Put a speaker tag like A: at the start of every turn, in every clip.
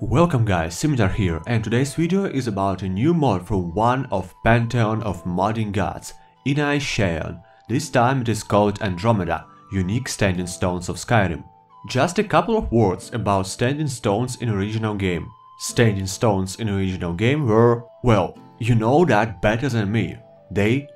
A: Welcome guys, Scimitar here, and today's video is about a new mod from one of Pantheon of modding gods, Enai Siaion. This time it is called Andromeda, unique standing stones of Skyrim. Just a couple of words about standing stones in original game. Standing stones in original game were, well, you know that better than me. They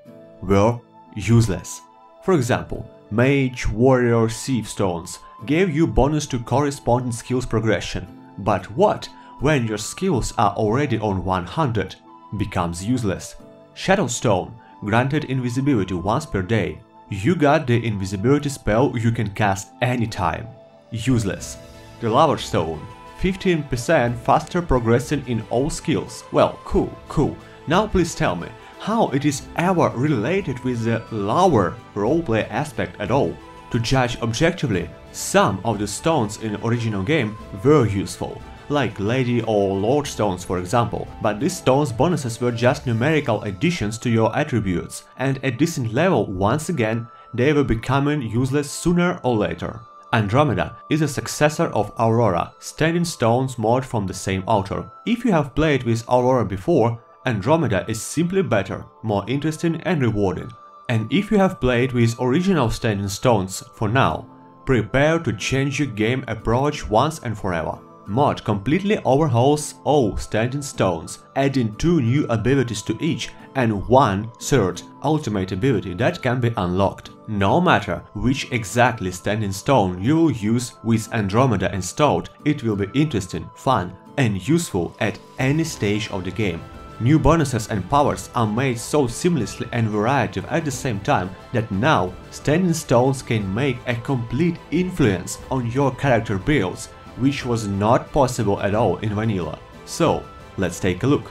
A: were useless. For example, Mage, Warrior, Thief stones gave you bonus to corresponding skills progression. But what when your skills are already on 100? Becomes useless. Shadow Stone granted invisibility once per day. You got the invisibility spell you can cast anytime. Useless. The Lava Stone, 15% faster progressing in all skills. Well, cool. Now please tell me, how it is ever related with the lower roleplay aspect at all? To judge objectively, some of the stones in the original game were useful, like Lady or Lord stones for example, but these stones' bonuses were just numerical additions to your attributes, and at decent level once again they were becoming useless sooner or later. Andromeda is a successor of Aurora, standing stones mod from the same author. If you have played with Aurora before, Andromeda is simply better, more interesting and rewarding. And if you have played with original standing stones for now, prepare to change your game approach once and forever. Mod completely overhauls all standing stones, adding 2 new abilities to each and 1 third ultimate ability that can be unlocked. No matter which exactly standing stone you will use with Andromeda installed, it will be interesting, fun and useful at any stage of the game. New bonuses and powers are made so seamlessly and variety at the same time that now standing stones can make a complete influence on your character builds, which was not possible at all in vanilla. So, let's take a look.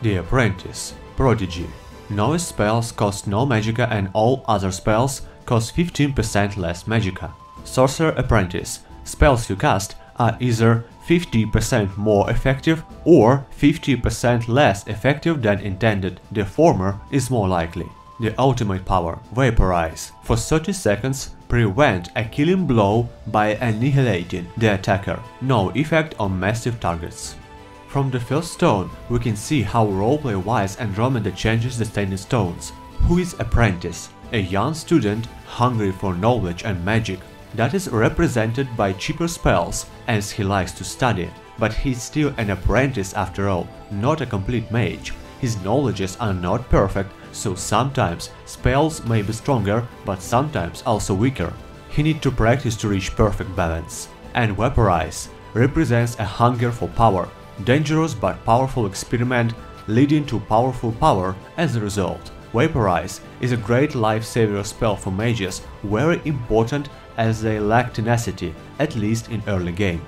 A: The Apprentice Prodigy. Novice spells cost no magicka and all other spells cost 15% less magicka. Sorcerer Apprentice. Spells you cast are either 50% more effective or 50% less effective than intended. The former is more likely. The ultimate power, Vaporize. For 30 seconds, prevent a killing blow by annihilating the attacker. No effect on massive targets. From the first stone, we can see how roleplay-wise Andromeda changes the standing stones. Who is Apprentice? A young student hungry for knowledge and magic. That is represented by cheaper spells, as he likes to study, but he's still an apprentice after all, not a complete mage. His knowledges are not perfect, so sometimes spells may be stronger, but sometimes also weaker. He needs to practice to reach perfect balance. And Vaporize represents a hunger for power, dangerous but powerful experiment leading to powerful power as a result. Vaporize is a great life-saver spell for mages, very important as they lack tenacity, at least in early game.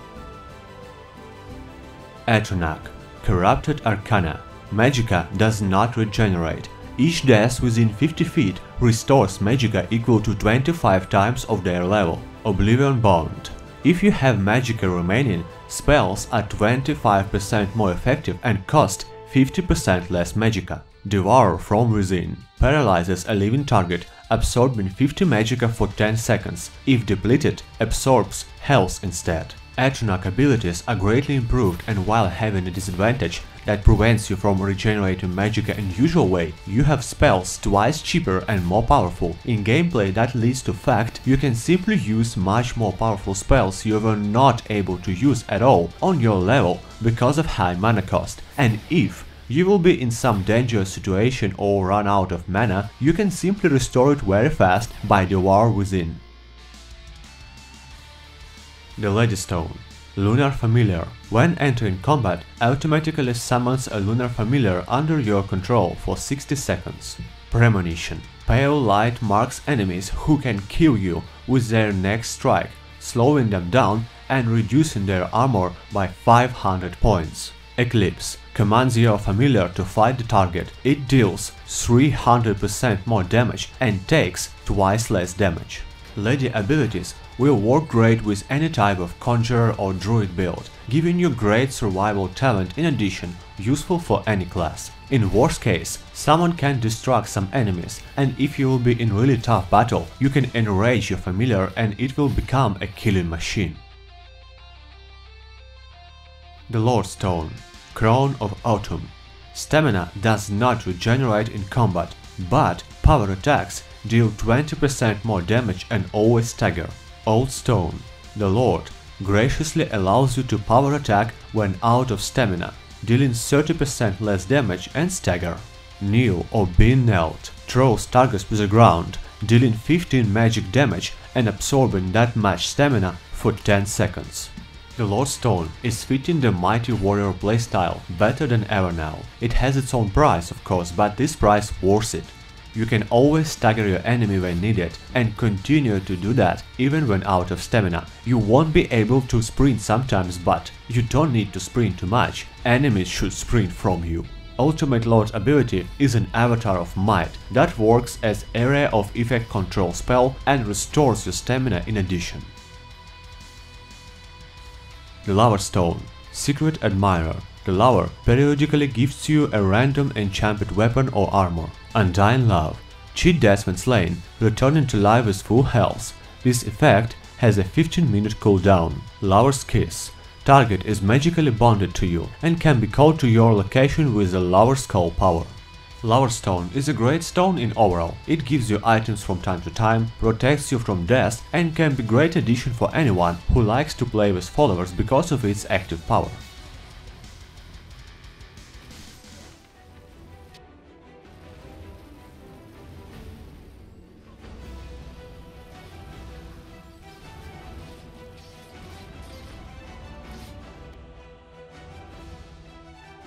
A: Atronach, Corrupted Arcana. Magicka does not regenerate. Each death within 50 feet restores magicka equal to 25 times of their level. Oblivion Bond. If you have magicka remaining, spells are 25% more effective and cost 50% less magicka. Devour from Within paralyzes a living target, absorbing 50 magicka for 10 seconds. If depleted, absorbs health instead. Atronach abilities are greatly improved, and while having a disadvantage that prevents you from regenerating magicka in usual way, you have spells twice cheaper and more powerful. In gameplay that leads to fact you can simply use much more powerful spells you were not able to use at all on your level because of high mana cost, and if you will be in some dangerous situation or run out of mana, you can simply restore it very fast by Devour Within. The Lady Stone. Lunar Familiar. When entering combat, automatically summons a Lunar Familiar under your control for 60 seconds. Premonition. Pale light marks enemies who can kill you with their next strike, slowing them down and reducing their armor by 500 points. Eclipse. Commands your familiar to fight the target. It deals 300% more damage and takes twice less damage. Lady abilities will work great with any type of conjurer or druid build, giving you great survival talent in addition, useful for any class. In worst case, someone can distract some enemies, and if you will be in really tough battle, you can enrage your familiar and it will become a killing machine. The Lord Stone, Crown of Autumn. Stamina does not regenerate in combat, but power attacks deal 20% more damage and always stagger. Old Stone, the Lord, graciously allows you to power attack when out of stamina, dealing 30% less damage and stagger. Kneel or being knelt, throws targets to the ground, dealing 15 magic damage and absorbing that much stamina for 10 seconds. The Lord Stone is fitting the Mighty Warrior playstyle better than ever now. It has its own price, of course, but this price worth it. You can always stagger your enemy when needed and continue to do that even when out of stamina. You won't be able to sprint sometimes, but you don't need to sprint too much. Enemies should sprint from you. Ultimate Lord's ability is an avatar of might that works as area of effect control spell and restores your stamina in addition. The Lover Stone, Secret Admirer. The Lover periodically gives you a random enchanted weapon or armor. Undying Love, cheat death when slain, returning to life with full health. This effect has a 15-minute cooldown. Lover's Kiss, target is magically bonded to you and can be called to your location with the Lover's Call power. Lover Stone is a great stone in overall. It gives you items from time to time, protects you from death, and can be a great addition for anyone who likes to play with followers because of its active power.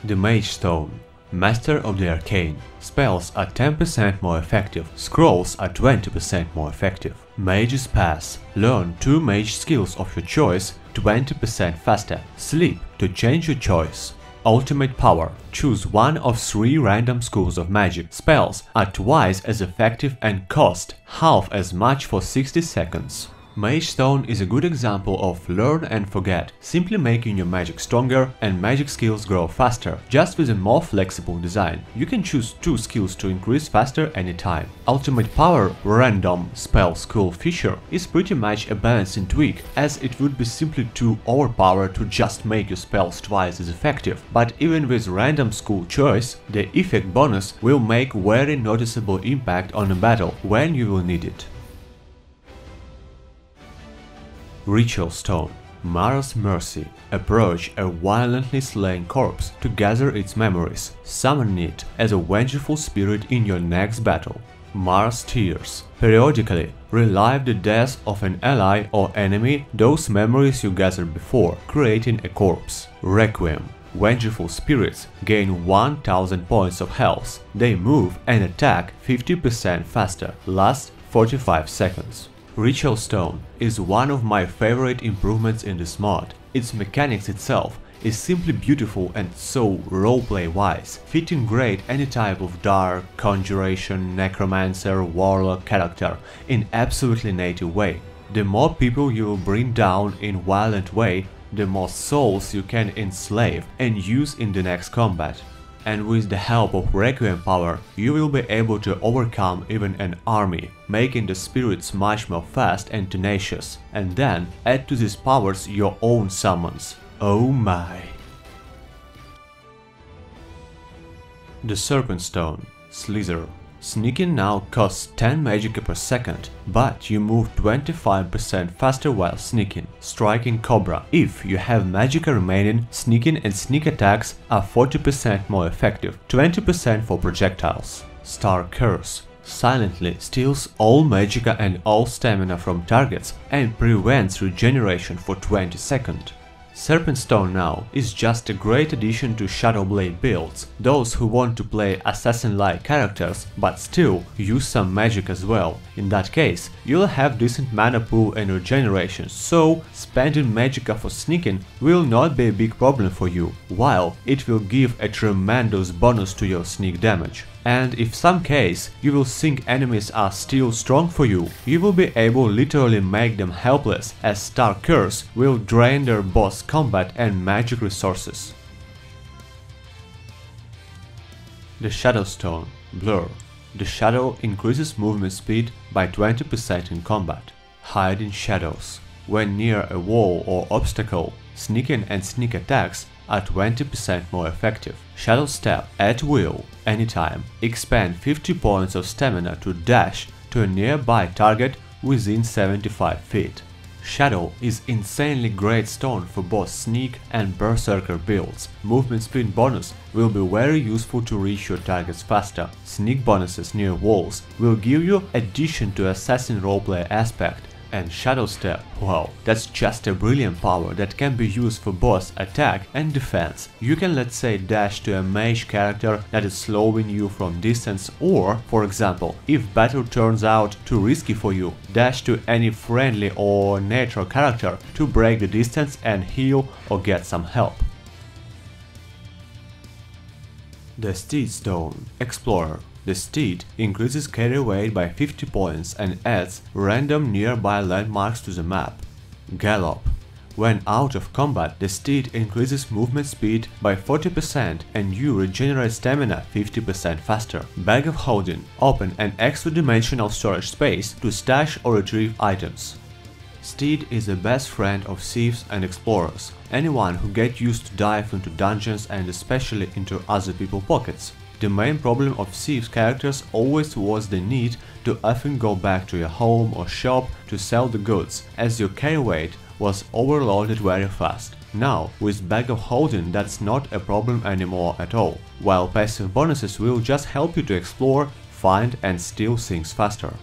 A: The Mage Stone, Master of the Arcane. Spells are 10% more effective, scrolls are 20% more effective. Mage's Pass. Learn 2 mage skills of your choice 20% faster. Sleep to change your choice. Ultimate Power. Choose one of 3 random schools of magic. Spells are twice as effective and cost half as much for 60 seconds. Mage Stone is a good example of learn and forget, simply making your magic stronger and magic skills grow faster, just with a more flexible design. You can choose 2 skills to increase faster anytime. Ultimate Power Random Spell School feature is pretty much a balancing tweak, as it would be simply too overpowered to just make your spells twice as effective, but even with random school choice, the effect bonus will make very noticeable impact on a battle when you will need it. Ritual Stone, Mara's Mercy. Approach a violently slain corpse to gather its memories. Summon it as a vengeful spirit in your next battle. Mara's Tears. Periodically, relive the death of an ally or enemy, those memories you gathered before, creating a corpse. Requiem. Vengeful spirits gain 1000 points of health. They move and attack 50% faster, last 45 seconds. Ritual Stone is one of my favorite improvements in this mod. Its mechanics itself is simply beautiful and so roleplay wise, fitting great any type of dark, conjuration, necromancer, warlock character in absolutely native way. The more people you will bring down in violent way, the more souls you can enslave and use in the next combat. And with the help of Requiem power, you will be able to overcome even an army, making the spirits much more fast and tenacious, and then add to these powers your own summons. Oh my! The Serpent Stone, Slither. Sneaking now costs 10 magic per second, but you move 25% faster while sneaking. Striking Cobra. If you have magicka remaining, sneaking and sneak attacks are 40% more effective, 20% for projectiles. Star Curse. Silently steals all magicka and all stamina from targets and prevents regeneration for 20 seconds. Serpent Stone now is just a great addition to Shadowblade builds, those who want to play assassin-like characters but still use some magic as well. In that case, you'll have decent mana pool and regeneration, so spending magicka for sneaking will not be a big problem for you, while it will give a tremendous bonus to your sneak damage. And if some case you will think enemies are still strong for you, you will be able literally make them helpless, as Star Curse will drain their boss combat and magic resources. The Shadow Stone, Blur. The Shadow increases movement speed by 20% in combat. Hide in shadows. When near a wall or obstacle, sneaking and sneak attacks are 20% more effective. Shadow Step at will, anytime. Expend 50 points of stamina to dash to a nearby target within 75 feet. Shadow is insanely great stone for both sneak and berserker builds. Movement speed bonus will be very useful to reach your targets faster. Sneak bonuses near walls will give you addition to assassin roleplay aspect. And Shadow Step, wow, that's just a brilliant power that can be used for both attack and defense. You can, let's say, dash to a mage character that is slowing you from distance, or, for example, if battle turns out too risky for you, dash to any friendly or neutral character to break the distance and heal or get some help. The Steed Stone, Explorer. The steed increases carry weight by 50 points and adds random nearby landmarks to the map. Gallop. When out of combat, the steed increases movement speed by 40% and you regenerate stamina 50% faster. Bag of Holding. Open an extra-dimensional storage space to stash or retrieve items. Steed is the best friend of thieves and explorers, anyone who gets used to dive into dungeons and especially into other people's pockets. The main problem of thieves' characters always was the need to often go back to your home or shop to sell the goods, as your carry weight was overloaded very fast. Now, with Bag of Holding, that's not a problem anymore at all, while passive bonuses will just help you to explore, find and steal things faster.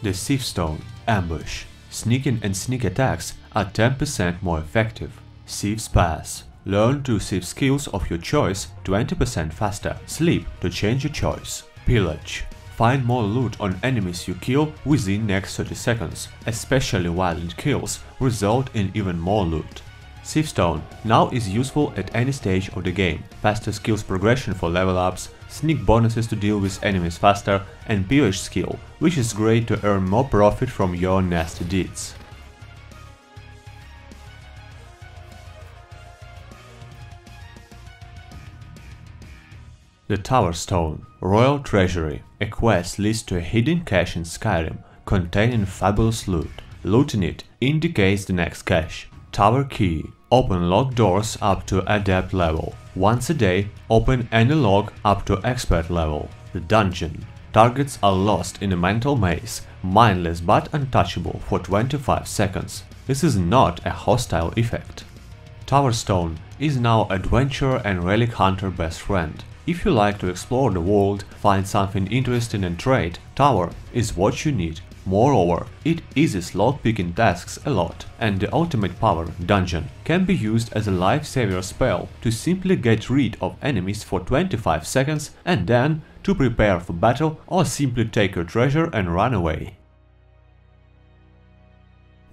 A: The Thief Stone, Ambush. Sneaking and sneak attacks are 10% more effective. Thief's Pass. Learn 2 thief skills of your choice 20% faster. Sleep to change your choice. Pillage. Find more loot on enemies you kill within next 30 seconds, especially violent kills result in even more loot. Thief Stone now is useful at any stage of the game. Faster skills progression for level ups, sneak bonuses to deal with enemies faster, and pillage skill, which is great to earn more profit from your nasty deeds. The Tower Stone, Royal Treasury. A quest leads to a hidden cache in Skyrim containing fabulous loot. Looting it indicates the next cache. Tower Key. Open locked doors up to Adept level. Once a day, open any lock up to Expert level. The Dungeon. Targets are lost in a mental maze, mindless but untouchable for 25 seconds. This is not a hostile effect. Tower Stone is now Adventurer and Relic Hunter best friend. If you like to explore the world, find something interesting and trade, Tower is what you need. Moreover, it eases lockpicking tasks a lot, and the ultimate power, Dungeon, can be used as a lifesaver spell to simply get rid of enemies for 25 seconds and then to prepare for battle or simply take your treasure and run away.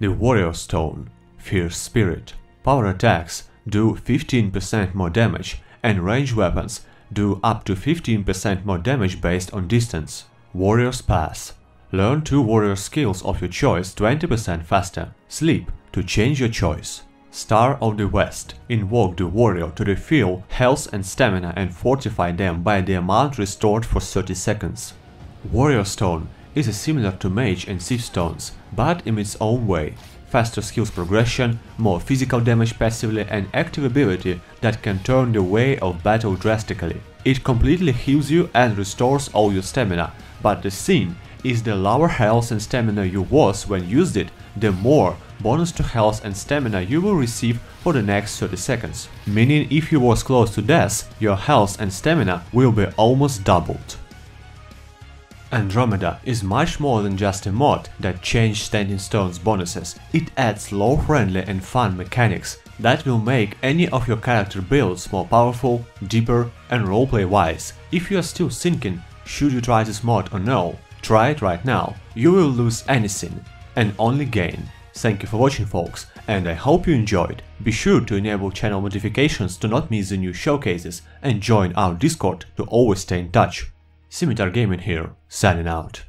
A: The Warrior Stone, Fierce Spirit. Power attacks do 15% more damage and range weapons do up to 15% more damage based on distance. Warrior's Pass. Learn 2 warrior skills of your choice 20% faster. Sleep to change your choice. Star of the West. Invoke the warrior to refill health and stamina and fortify them by the amount restored for 30 seconds. Warrior Stone is similar to Mage and Thief Stones, but in its own way. Faster skills progression, more physical damage passively and active ability that can turn the way of battle drastically. It completely heals you and restores all your stamina, but the thing is the lower health and stamina you was when used it, the more bonus to health and stamina you will receive for the next 30 seconds. Meaning if you was close to death, your health and stamina will be almost doubled. Andromeda is much more than just a mod that changes Standing Stone's bonuses. It adds lore-friendly and fun mechanics that will make any of your character builds more powerful, deeper and roleplay-wise. If you are still thinking, should you try this mod or no, try it right now. You will lose anything and only gain. Thank you for watching, folks, and I hope you enjoyed. Be sure to enable channel notifications to not miss the new showcases and join our Discord to always stay in touch. Scimitar Gaming here, signing out.